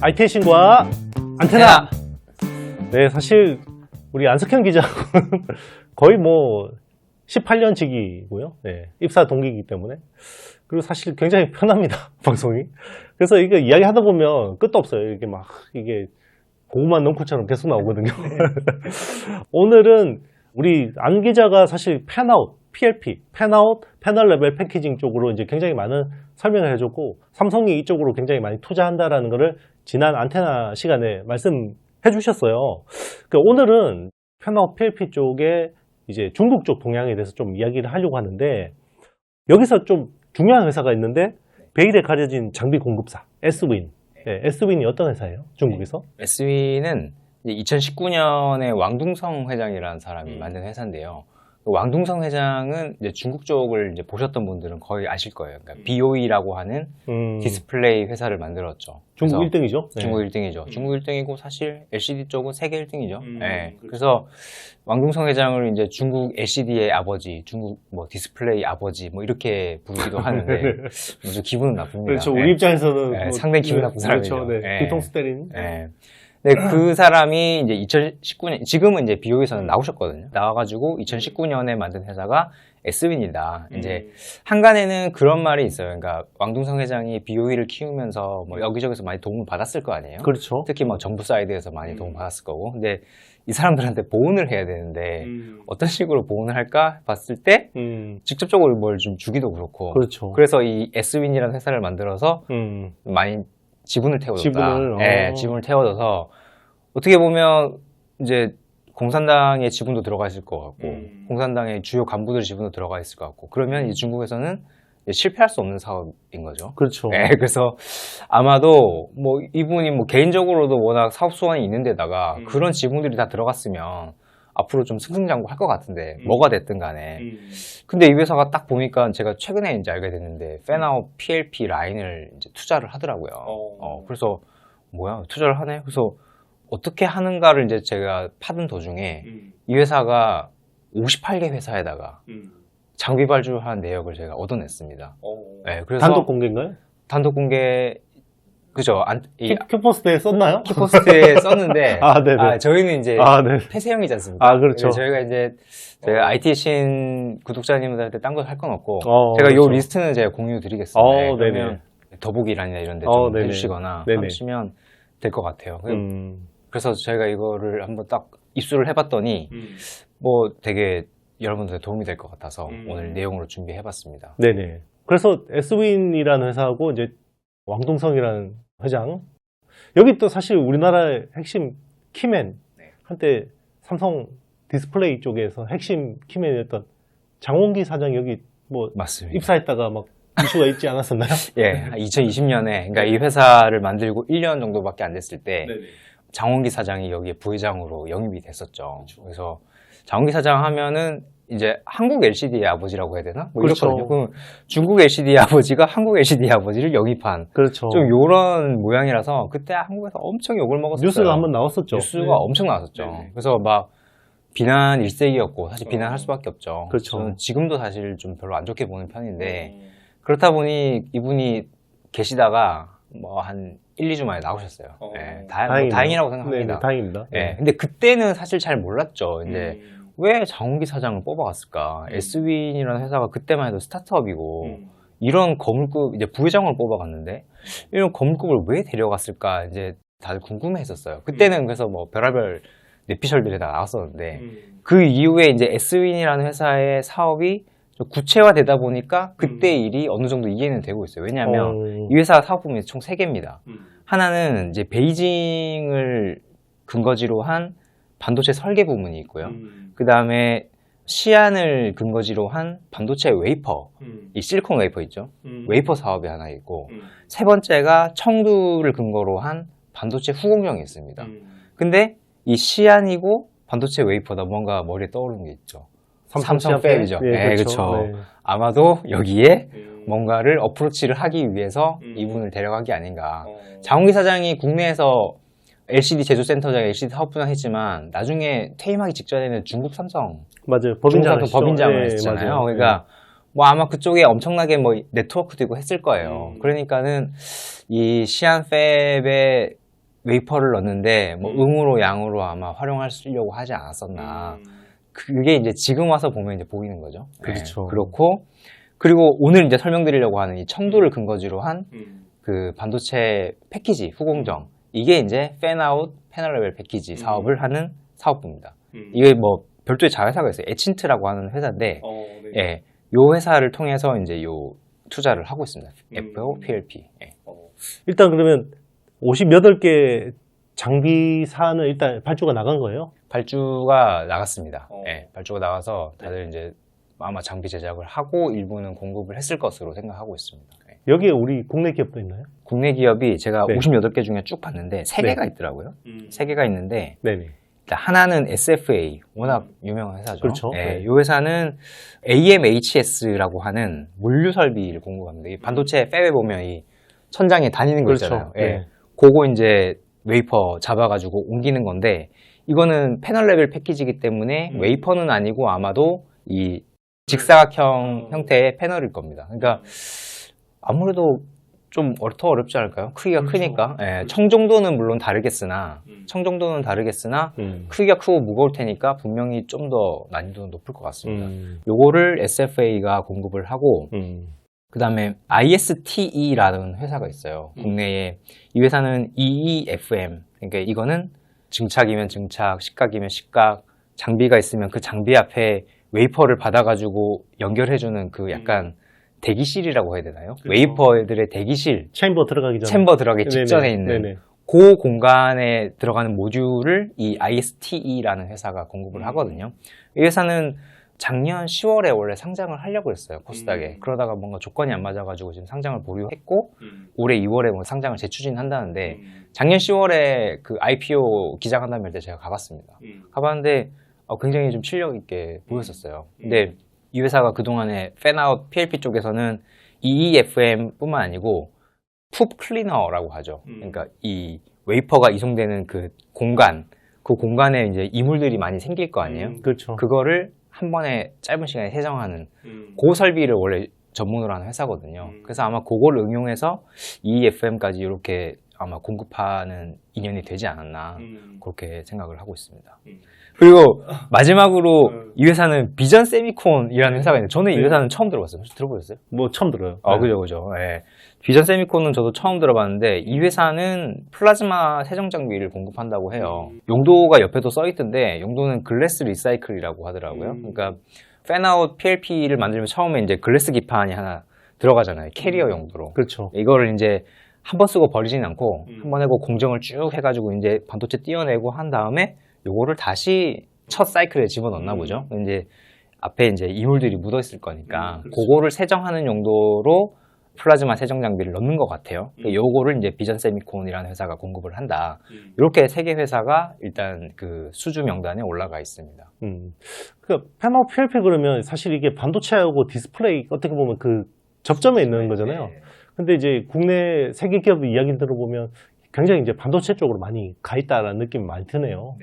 IT의 신과 안테나. 네, 사실 우리 안석현 기자하고는 거의 뭐 18년 지기고요. 네, 입사 동기이기 때문에. 그리고 사실 굉장히 편합니다, 방송이. 그래서 이거 이야기하다 보면 끝도 없어요. 이게 막 이게 고구마 농구처럼 계속 나오거든요. 오늘은 우리 안 기자가 사실 팬아웃, PLP, 팬아웃, 패널 레벨 패키징 쪽으로 이제 굉장히 많은 설명을 해줬고, 삼성이 이쪽으로 굉장히 많이 투자한다라는 거를 지난 안테나 시간에 말씀해 주셨어요. 오늘은 팬아웃, PLP 쪽에 이제 중국 쪽 동향에 대해서 좀 이야기를 하려고 하는데, 여기서 좀 중요한 회사가 있는데, 베일에 가려진 장비 공급사, S윈. 네, S윈이 어떤 회사예요? 중국에서? S윈은 2019년에 왕둥성 회장이라는 사람이 만든 회사인데요. 왕둥성 회장은 이제 중국 쪽을 이제 보셨던 분들은 거의 아실 거예요. 그러니까 BOE라고 하는 디스플레이 회사를 만들었죠. 중국 1등이죠? 중국 1등이죠. 중국 1등이고 사실 LCD 쪽은 세계 1등이죠. 네. 그래서 왕둥성 회장을 이제 중국 LCD의 아버지, 중국 뭐 디스플레이 아버지 뭐 이렇게 부르기도 하는데 좀 기분은 나쁩니다. 그렇죠. 우리 입장에서는 네, 상당히 기분 나쁜 사람이죠. 그렇죠. 네. 네. 뒤통수 때리는. 네. 네, 그 사람이 이제 2019년, 지금은 이제 BO에서는 나오셨거든요. 나와가지고 2019년에 만든 회사가 S윈이다. 이제 한간에는 그런 말이 있어요. 그러니까 왕둥성 회장이 BOE를 키우면서 뭐 여기저기서 많이 도움을 받았을 거 아니에요. 그렇죠. 특히 뭐 정부 사이드에서 많이 도움을 받았을 거고. 근데 이 사람들한테 보온을 해야 되는데 어떤 식으로 보온을 할까 봤을 때 직접적으로 뭘 좀 주기도 그렇고. 그렇죠. 그래서 이 S윈이라는 회사를 만들어서 많이 지분을 태워줬다. 네, 지분을 태워줘서 어떻게 보면 이제 공산당의 지분도 들어가 있을 것 같고 공산당의 주요 간부들 지분도 들어가 있을 것 같고 그러면 이 중국에서는 이제 실패할 수 없는 사업인 거죠. 그렇죠. 네, 그래서 아마도 뭐 이분이 뭐 개인적으로도 워낙 사업 수완이 있는 데다가 그런 지분들이 다 들어갔으면 앞으로 좀 승승장구할 것 같은데 뭐가 됐든 간에 근데 이 회사가 딱 보니까 제가 최근에 이제 알게 됐는데 팬아웃 PLP 라인을 이제 투자를 하더라고요. 그래서 뭐야 투자를 하네? 그래서 어떻게 하는가를 이제 제가 파는 도중에 이 회사가 58개 회사에다가 장비 발주한 내역을 제가 얻어냈습니다. 네, 그래서 단독 공개인가요? 단독 공개 그죠? 큐포스트에 썼나요? 큐포스트에 썼는데 네네. 저희는 이제 네. 폐쇄형이지 않습니까? 그렇죠. 저희가 이제 제가 IT 신 구독자님들한테 딴 거 할 건 없고 제가 그렇죠. 요 리스트는 제가 공유 드리겠습니다. 그러면 더보기란이나 이런 데 좀 해주시거나 하시면 될 것 같아요. 그래서 저희가 이거를 한번 딱 입수를 해봤더니 뭐 되게 여러분들의 도움이 될 것 같아서 오늘 내용으로 준비해봤습니다. 네네. 그래서 S윈이라는 회사하고 이제 왕동성이라는 회장. 여기 또 사실 우리나라의 핵심 키맨, 한때 삼성 디스플레이 쪽에서 핵심 키맨이었던 장원기 사장이 여기 뭐 맞습니다. 입사했다가 막 이슈가 있지 않았었나요? 예, 2020년에 그러니까 이 회사를 만들고 1년 정도밖에 안 됐을 때 장원기 사장이 여기에 부회장으로 영입이 됐었죠. 그래서 장원기 사장 하면은 이제 한국 LCD의 아버지라고 해야 되나? 뭐 그렇죠. 이렇거든요. 그럼 중국 LCD의 아버지가 한국 LCD의 아버지를 영입한 그렇죠. 좀 요런 모양이라서 그때 한국에서 엄청 욕을 먹었었어요. 뉴스가 한번 나왔었죠. 뉴스가 엄청 나왔었죠. 그래서 막 비난 일색이었고 사실 비난할 수밖에 없죠. 그렇죠. 저는 지금도 사실 좀 별로 안 좋게 보는 편인데 그렇다 보니 이분이 계시다가 뭐 한 1, 2주 만에 나오셨어요. 네, 다행이라고 생각합니다. 네, 다행입니다. 네, 근데 그때는 사실 잘 몰랐죠. 이제 왜 장원기 사장을 뽑아갔을까? S윈이라는 회사가 그때만 해도 스타트업이고 이런 거물급 이제 부회장을 뽑아갔는데 이런 거물급을 왜 데려갔을까? 이제 다들 궁금해했었어요. 그때는 그래서 뭐 별의별 내피셜들이 다 나왔었는데 그 이후에 이제 S윈이라는 회사의 사업이 좀 구체화되다 보니까 그때 일이 어느 정도 이해는 되고 있어요. 왜냐하면 이 회사 사업 부문이 총 3개입니다. 하나는 이제 베이징을 근거지로 한 반도체 설계 부문이 있고요. 그 다음에 시안을 근거지로 한 반도체 웨이퍼, 이 실리콘 웨이퍼 있죠? 웨이퍼 사업이 하나 있고 세 번째가 청두를 근거로 한 반도체 후공정이 있습니다. 근데 이 시안이고 반도체 웨이퍼다 뭔가 머리에 떠오르는 게 있죠. 삼성 팹이죠. 네, 그렇죠. 네. 아마도 여기에 뭔가를 어프로치를 하기 위해서 이분을 데려간 게 아닌가. 장원기 사장이 국내에서 LCD 제조센터장 LCD 사업분야 했지만 나중에 퇴임하기 직전에는 중국 삼성 맞아요. 법인장을 했잖아요. 맞아요. 그러니까 뭐 아마 그쪽에 엄청나게 뭐 네트워크도 있고 했을 거예요. 그러니까는 이 시안 팹의 웨이퍼를 넣는데 뭐 음으로 양으로 아마 활용하려고 하지 않았었나. 그게 이제 지금 와서 보면 이제 보이는 거죠. 그렇죠. 그렇고 그리고 오늘 이제 설명드리려고 하는 이 청도를 근거지로 한 그 반도체 패키지 후공정, 이게 이제 팬아웃 패널 레벨 패키지 사업을 하는 사업부입니다. 이게 뭐 별도의 자회사가 있어요. 에친트라고 하는 회사인데, 예, 요 회사를 통해서 이제 요 투자를 하고 있습니다. FOPLP. 예. 일단 그러면 58개 장비 사는 일단 발주가 나간 거예요? 발주가 나갔습니다. 예, 발주가 나가서 다들 이제 아마 장비 제작을 하고 일부는 공급을 했을 것으로 생각하고 있습니다. 예. 여기에 우리 국내 기업도 있나요? 국내 기업이 제가 네. 58개 중에 쭉 봤는데 3개가 있더라고요. 3개가 있는데 네네. 일단 하나는 SFA, 워낙 유명한 회사죠. 그렇죠. 예, 네. 이 회사는 AMHS라고 하는 물류 설비를 공급합니다. 이 반도체 팹에 보면 이 천장에 다니는 거 그렇죠. 있잖아요. 예. 네. 그거 이제 웨이퍼 잡아가지고 옮기는 건데, 이거는 패널 레벨 패키지이기 때문에 웨이퍼는 아니고 아마도 이 직사각형 형태의 패널일 겁니다. 그러니까 아무래도 좀 더 어렵지 않을까요? 크기가 그렇죠. 크니까. 예, 청 정도는 물론 다르겠으나 크기가 크고 무거울 테니까 분명히 좀 더 난이도는 높을 것 같습니다. 요거를 SFA가 공급을 하고, 그 다음에 ISTE라는 회사가 있어요. 국내에. 이 회사는 EEFM. 그러니까 이거는 증착이면 증착, 식각이면 식각, 장비가 있으면 그 장비 앞에 웨이퍼를 받아가지고 연결해주는 그 약간 대기실이라고 해야 되나요? 그렇죠. 웨이퍼들의 대기실, 챔버 들어가기 전에. 챔버 들어가기 직전에 있는 네네. 그 공간에 들어가는 모듈을 이 ISTE라는 회사가 공급을 하거든요. 이 회사는 작년 10월에 원래 상장을 하려고 했어요, 코스닥에. 그러다가 뭔가 조건이 안 맞아가지고 지금 상장을 보류했고, 올해 2월에 뭐 상장을 재추진한다는데, 작년 10월에 그 IPO 기자간담회 때 제가 가봤습니다. 가봤는데 굉장히 좀 실력 있게 보였었어요. 근데 이 회사가 그동안에 팬아웃 PLP 쪽에서는 EEFM 뿐만 아니고 풋 클리너라고 하죠. 그러니까 이 웨이퍼가 이송되는 그 공간에 이제 이물들이 많이 생길 거 아니에요? 그렇죠. 그거를 한 번에 짧은 시간에 세정하는 그 설비를 원래 전문으로 하는 회사거든요. 그래서 아마 그걸 응용해서 EEFM까지 이렇게 아마 공급하는 인연이 되지 않았나, 그렇게 생각을 하고 있습니다. 그리고 마지막으로 이 회사는 비전 세미콘이라는 회사가 있는데, 저는 이 회사는 처음 들어봤어요. 혹시 들어보셨어요? 뭐 처음 들어요. 그죠. 예. 비전 세미콘은 저도 처음 들어봤는데, 이 회사는 플라즈마 세정 장비를 공급한다고 해요. 용도가 옆에도 써있던데, 용도는 글래스 리사이클이라고 하더라고요. 그러니까 팬아웃 PLP를 만들면 처음에 이제 글래스 기판이 하나 들어가잖아요. 캐리어 용도로. 그렇죠. 이거를 이제 한 번 쓰고 버리진 않고 한 번 하고 공정을 쭉 해가지고 이제 반도체 띄어내고 한 다음에 요거를 다시 첫 사이클에 집어넣나 보죠. 이제 앞에 이제 이물들이 묻어 있을 거니까 그거를 세정하는 용도로 플라즈마 세정 장비를 넣는 것 같아요. 요거를 이제 비전 세미콘이라는 회사가 공급을 한다. 이렇게 세 개 회사가 일단 그 수주 명단에 올라가 있습니다. 그러니까 팬아웃 PLP 그러면 사실 이게 반도체하고 디스플레이 어떻게 보면 그 접점에 있는 거잖아요. 근데 이제 국내 세계 기업 이야기 들어보면 굉장히 이제 반도체 쪽으로 많이 가 있다라는 느낌이 많이 드네요.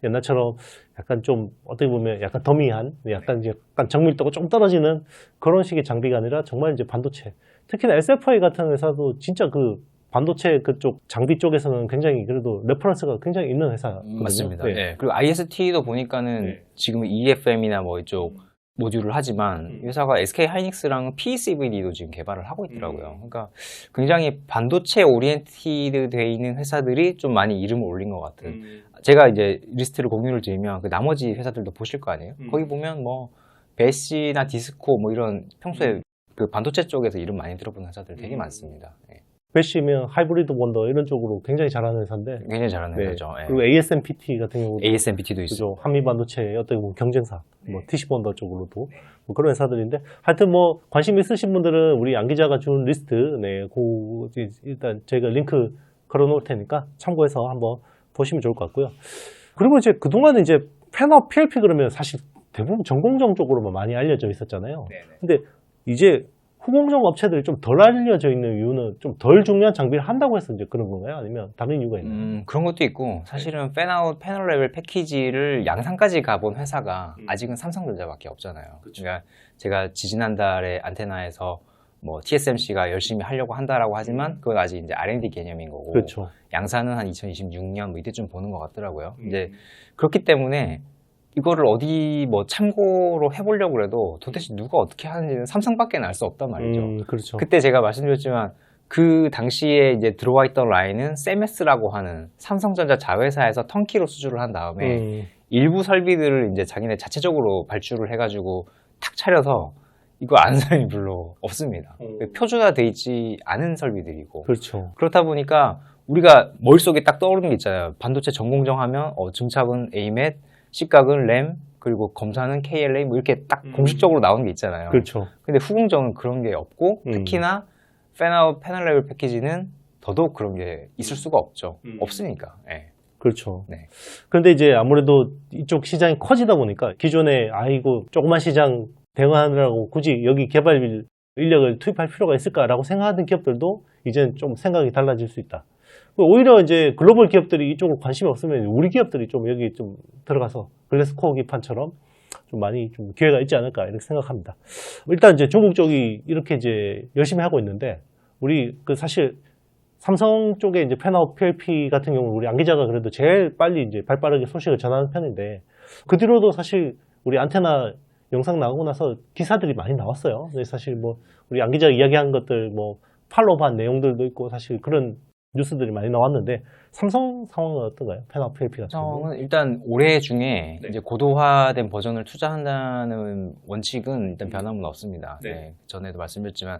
옛날처럼 약간 좀 어떻게 보면 약간 더미한, 약간 이제 약간 정밀도가 좀 떨어지는 그런 식의 장비가 아니라 정말 이제 반도체. 특히나 SFI 같은 회사도 진짜 그 반도체 그쪽 장비 쪽에서는 굉장히 그래도 레퍼런스가 굉장히 있는 회사거든요. 맞습니다. 네. 네. 그리고 IST도 보니까는 지금 EFM이나 뭐 이쪽 모듈을 하지만 회사가 SK 하이닉스랑 PECVD도 지금 개발을 하고 있더라고요. 그러니까 굉장히 반도체 오리엔티드 돼 있는 회사들이 좀 많이 이름을 올린 것 같은. 제가 이제 리스트를 공유를 드리면 그 나머지 회사들도 보실 거 아니에요? 거기 보면 뭐 베시나 디스코 뭐 이런 평소에 그 반도체 쪽에서 이름 많이 들어본 회사들 되게 많습니다. 네. 베시면 하이브리드 원더 이런 쪽으로 굉장히 잘하는 회사인데 굉장히 잘하는 회사죠. 네. 그리고 ASMPT 같은 경우도 ASMPT도 있어요. 한미 반도체의 어떻게 보면 경쟁사, 뭐 TC 원더 쪽으로도 뭐 그런 회사들인데 하여튼 뭐 관심 있으신 분들은 우리 안 기자가 준 리스트 일단 제가 링크 걸어놓을 테니까 참고해서 한번 보시면 좋을 것 같고요. 그리고 이제 그동안에 이제 팬아웃 PLP 그러면 사실 대부분 전공정 쪽으로만 많이 알려져 있었잖아요. 근데 이제 후공정 업체들이 좀 덜 알려져 있는 이유는 좀 덜 중요한 장비를 한다고 해서 이제 그런 건가요? 아니면 다른 이유가 있나요? 그런 것도 있고, 사실은 팬아웃 패널 레벨 패키지를 양산까지 가본 회사가 아직은 삼성전자밖에 없잖아요. 그러니까 제가 지지난달에 안테나에서 뭐 TSMC가 열심히 하려고 한다라고 하지만 그건 아직 이제 R&D 개념인 거고 그렇죠. 양산은 한 2026년 뭐 이때쯤 보는 것 같더라고요. 이제 그렇기 때문에 이거를 어디 뭐 참고로 해보려고 해도 도대체 누가 어떻게 하는지는 삼성밖에 알 수 없단 말이죠. 그렇죠. 그때 제가 말씀드렸지만 그 당시에 이제 들어와 있던 라인은 CMS라고 하는 삼성전자 자회사에서 턴키로 수주를 한 다음에 일부 설비들을 이제 자기네 자체적으로 발주를 해가지고 탁 차려서 이거 아는 사람이 별로 없습니다. 표준화돼 있지 않은 설비들이고. 그렇죠. 그렇다 보니까 우리가 머릿속에 딱 떠오르는 게 있잖아요. 반도체 전공정 하면 증착은 AMAT, C각은 램, 그리고 검사는 KLA 뭐 이렇게 딱 공식적으로 나오는 게 있잖아요. 그렇죠. 근데 후공정은 그런 게 없고 특히나 팬아웃 패널 레벨 패키지는 더더욱 그런 게 있을 수가 없죠. 없으니까. 예. 그렇죠. 네. 그런데 이제 아무래도 이쪽 시장이 커지다 보니까 기존에 아이고 조그만 시장 대응하느라고 굳이 여기 개발 인력을 투입할 필요가 있을까라고 생각하는 기업들도 이제는 좀 생각이 달라질 수 있다. 오히려 이제 글로벌 기업들이 이쪽으로 관심이 없으면 우리 기업들이 좀 여기 좀 들어가서 글래스코어 기판처럼 좀 많이 좀 기회가 있지 않을까 이렇게 생각합니다. 일단 이제 중국 쪽이 이렇게 이제 열심히 하고 있는데 우리 그 사실 삼성 쪽에 이제 팬아웃 PLP 같은 경우는 우리 안 기자가 그래도 제일 빨리 이제 발빠르게 소식을 전하는 편인데 그 뒤로도 사실 우리 안테나 영상 나오고 나서 기사들이 많이 나왔어요. 근데 사실 뭐 우리 안 기자가 이야기한 것들 뭐 팔로우한 내용들도 있고 사실 그런 뉴스들이 많이 나왔는데 삼성 상황은 어떤가요? 팬아웃 PLP 같은 경우? 삼성은 일단 올해 중에 이제 고도화된 버전을 투자한다는 원칙은 일단 변함은 없습니다. 네, 전에도 말씀드렸지만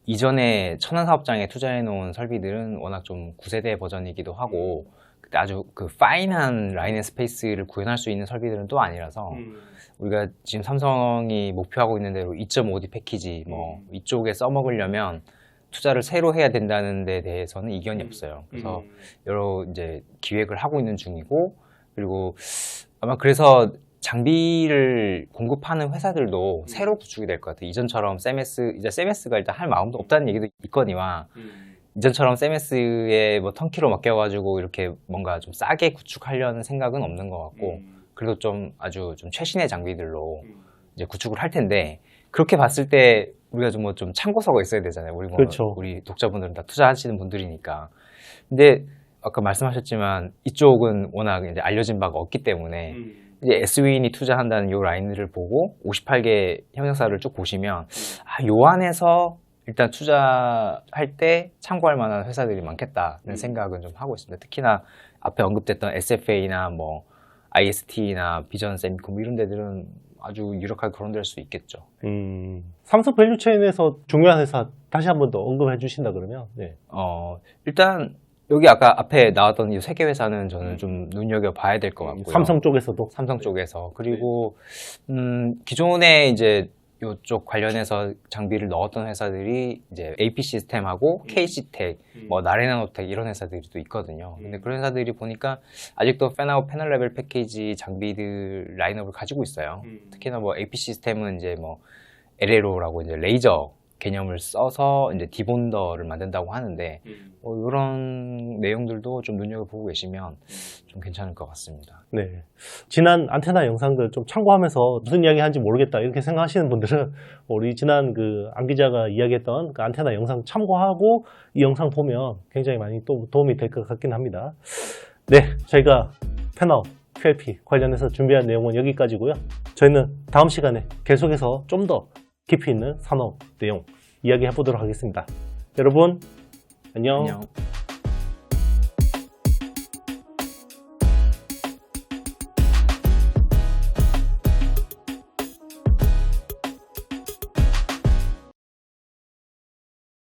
이전에 천안사업장에 투자해놓은 설비들은 워낙 좀 9세대 버전이기도 하고 그때 아주 그 파인한 라인 앤 스페이스를 구현할 수 있는 설비들은 또 아니라서 우리가 지금 삼성이 목표하고 있는 대로 2.5D 패키지 뭐 이쪽에 써먹으려면 투자를 새로 해야 된다는 데 대해서는 이견이 없어요. 그래서 여러 이제 기획을 하고 있는 중이고 그리고 아마 그래서 장비를 공급하는 회사들도 새로 구축이 될 것 같아요. 이전처럼 이제 CMS가 일단 할 마음도 없다는 얘기도 있거니와 이전처럼 CMS에 뭐 턴키로 맡겨가지고 이렇게 뭔가 좀 싸게 구축하려는 생각은 없는 것 같고 그래도 좀 아주 좀 최신의 장비들로 이제 구축을 할 텐데 그렇게 봤을 때 우리가 좀 뭐 좀 참고서가 있어야 되잖아요. 우리 뭐 그렇죠. 우리 독자분들은 다 투자하시는 분들이니까. 근데 아까 말씀하셨지만 이쪽은 워낙 이제 알려진 바가 없기 때문에 이제 SW인이 투자한다는 요 라인들을 보고 58개 형용사를 쭉 보시면 요 안에서 일단 투자할 때 참고할 만한 회사들이 많겠다는 생각은 좀 하고 있습니다. 특히나 앞에 언급됐던 SFA나 뭐 IST나 비전 세미콤 이런 데들은 아주 유력하게 거론될 수 있겠죠. 삼성 밸류체인에서 중요한 회사 다시 한 번 더 언급해 주신다 그러면 네. 일단 여기 아까 앞에 나왔던 이 세 개 회사는 저는 좀 눈여겨봐야 될 것 같고요. 삼성 쪽에서도 삼성 쪽에서 그리고 기존에 이제 이쪽 관련해서 장비를 넣었던 회사들이 이제 AP 시스템하고 KC텍, 뭐 나레나노텍 이런 회사들이 또 있거든요. 근데 그런 회사들이 보니까 아직도 팬아웃 패널 레벨 패키지 장비들 라인업을 가지고 있어요. 특히나 뭐 AP 시스템은 이제 뭐 LLO라고 이제 레이저 개념을 써서 이제 디본더를 만든다고 하는데 이런 내용들도 좀 눈여겨보고 계시면 좀 괜찮을 것 같습니다. 네. 지난 안테나 영상들 좀 참고하면서 무슨 이야기 하는지 모르겠다 이렇게 생각하시는 분들은 우리 지난 그 안 기자가 이야기했던 그 안테나 영상 참고하고 이 영상 보면 굉장히 많이 또 도움이 될 것 같긴 합니다. 네, 저희가 팬아웃 QLP 관련해서 준비한 내용은 여기까지고요. 저희는 다음 시간에 계속해서 좀 더 깊이 있는 산업 내용 이야기해 보도록 하겠습니다. 여러분 안녕. 안녕.